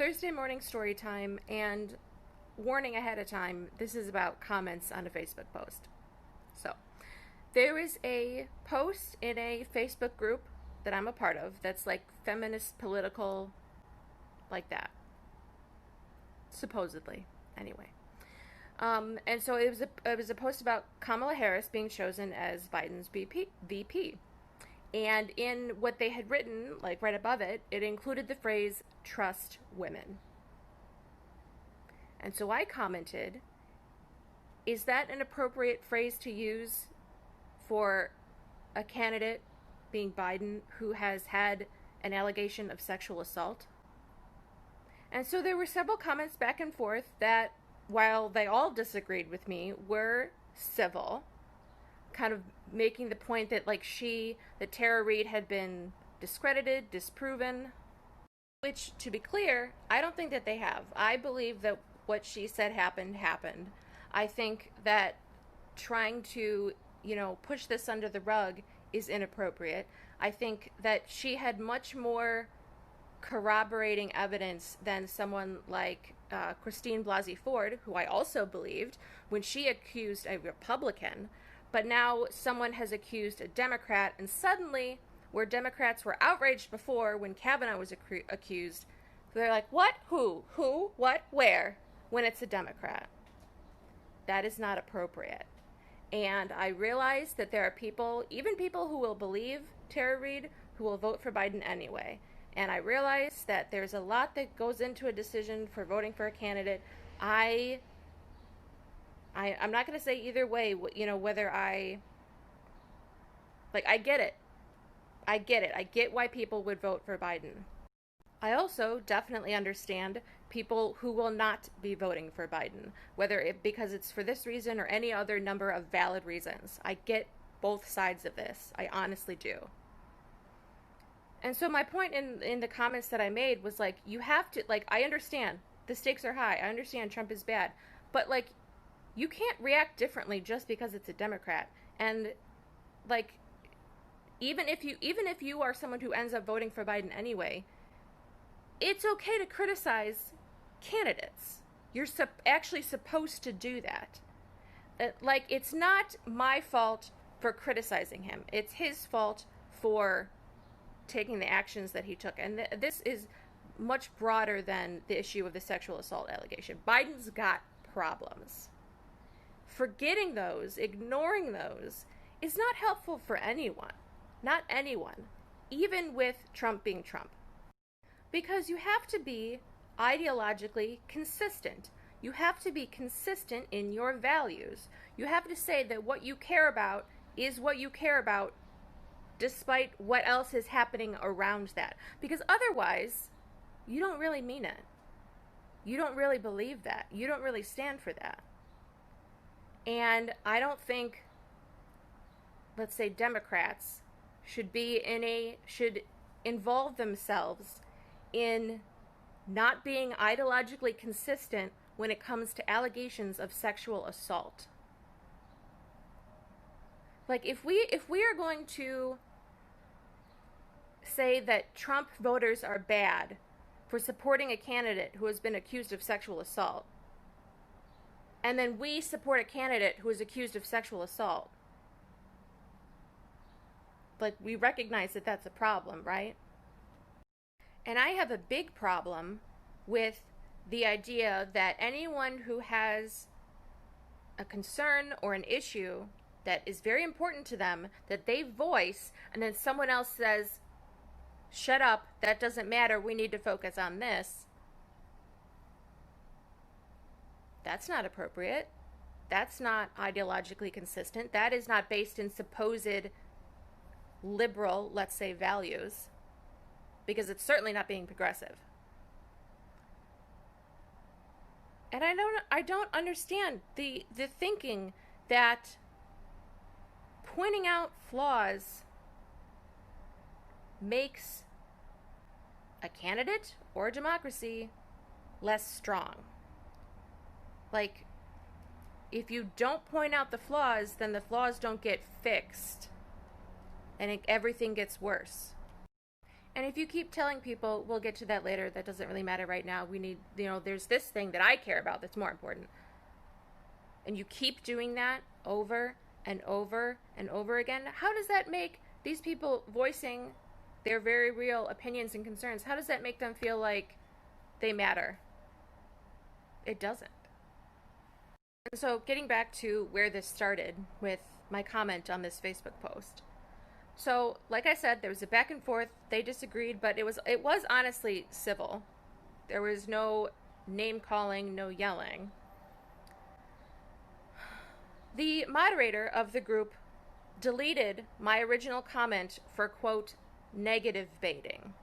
Thursday morning story time, and warning ahead of time, this is about comments on a Facebook post. So, there is a post in a Facebook group that I'm a part of that's like feminist, political, like that. Supposedly. Anyway. And so it was a post about Kamala Harris being chosen as Biden's VP. And in what they had written, like right above it, it included the phrase, trust women. And so I commented, is that an appropriate phrase to use for a candidate, being Biden, who has had an allegation of sexual assault? And so there were several comments back and forth that, while they all disagreed with me, were civil, kind of making the point that that Tara Reade had been discredited, disproven, which, to be clear, I don't think that they have. I believe that what she said happened. I think that trying to, push this under the rug is inappropriate. I think that she had much more corroborating evidence than someone like Christine Blasey Ford, who I also believed when she accused a Republican, but now someone has accused a Democrat, and suddenly, where Democrats were outraged before when Kavanaugh was accused, they're like, what, who, what, where, when it's a Democrat. That is not appropriate. And I realize that there are people, even people who will believe Tara Reade, who will vote for Biden anyway. And I realize that there's a lot that goes into a decision for voting for a candidate. I'm not going to say either way, whether I get it. I get why people would vote for Biden. I also definitely understand people who will not be voting for Biden, because it's for this reason or any other number of valid reasons. I get both sides of this. I honestly do. And so my point in the comments that I made was you have to, I understand the stakes are high. I understand Trump is bad. But you can't react differently just because it's a Democrat. And even if you are someone who ends up voting for Biden anyway, it's okay to criticize candidates. You're actually supposed to do that. It's not my fault for criticizing him. It's his fault for taking the actions that he took. And this is much broader than the issue of the sexual assault allegation. Biden's got problems. Forgetting those, ignoring those, is not helpful for anyone. Not anyone. Even with Trump being Trump. Because you have to be ideologically consistent. You have to be consistent in your values. You have to say that what you care about is what you care about, despite what else is happening around that. Because otherwise, you don't really mean it. You don't really believe that. You don't really stand for that. And I don't think, let's say, Democrats should involve themselves in not being ideologically consistent when it comes to allegations of sexual assault. If we are going to say that Trump voters are bad for supporting a candidate who has been accused of sexual assault, and then we support a candidate who is accused of sexual assault, we recognize that that's a problem, right? And I have a big problem with the idea that anyone who has a concern or an issue that is very important to them, that they voice, and then someone else says, shut up, that doesn't matter, we need to focus on this. That's not appropriate. That's not ideologically consistent. That is not based in supposed liberal, let's say, values. Because it's certainly not being progressive. And I don't understand the thinking that pointing out flaws makes a candidate or a democracy less strong. If you don't point out the flaws, then the flaws don't get fixed. And everything gets worse. And if you keep telling people, we'll get to that later, that doesn't really matter right now. We need, there's this thing that I care about that's more important. And you keep doing that over and over and over again, how does that make these people voicing their very real opinions and concerns, how does that make them feel like they matter? It doesn't. And so getting back to where this started with my comment on this Facebook post. So, like I said, there was a back and forth. They disagreed, but it was honestly civil. There was no name calling, no yelling. The moderator of the group deleted my original comment for, quote, negative baiting.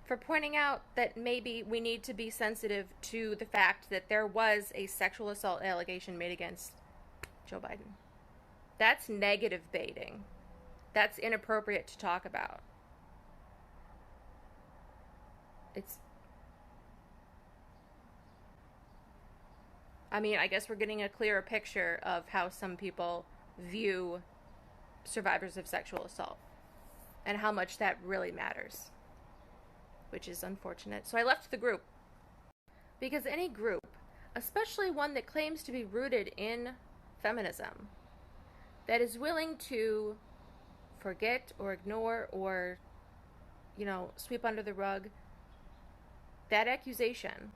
For pointing out that maybe we need to be sensitive to the fact that there was a sexual assault allegation made against Joe Biden. That's negative baiting. That's inappropriate to talk about. I guess we're getting a clearer picture of how some people view survivors of sexual assault and how much that really matters, which is unfortunate. So I left the group because any group, especially one that claims to be rooted in feminism, that is willing to forget or ignore or, sweep under the rug that accusation,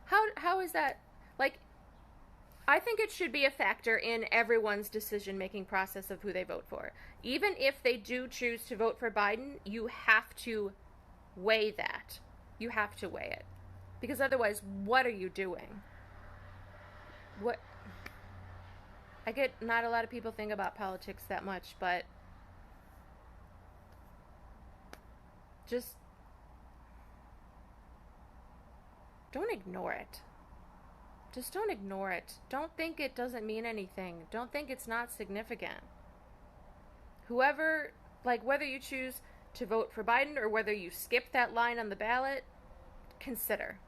how is that, I think it should be a factor in everyone's decision-making process of who they vote for. Even if they do choose to vote for Biden, you have to weigh that. You have to weigh it. Because otherwise, what are you doing? I get not a lot of people think about politics that much, but just don't ignore it. Just don't ignore it. Don't think it doesn't mean anything. Don't think it's not significant. Whether you choose to vote for Biden or whether you skip that line on the ballot, consider.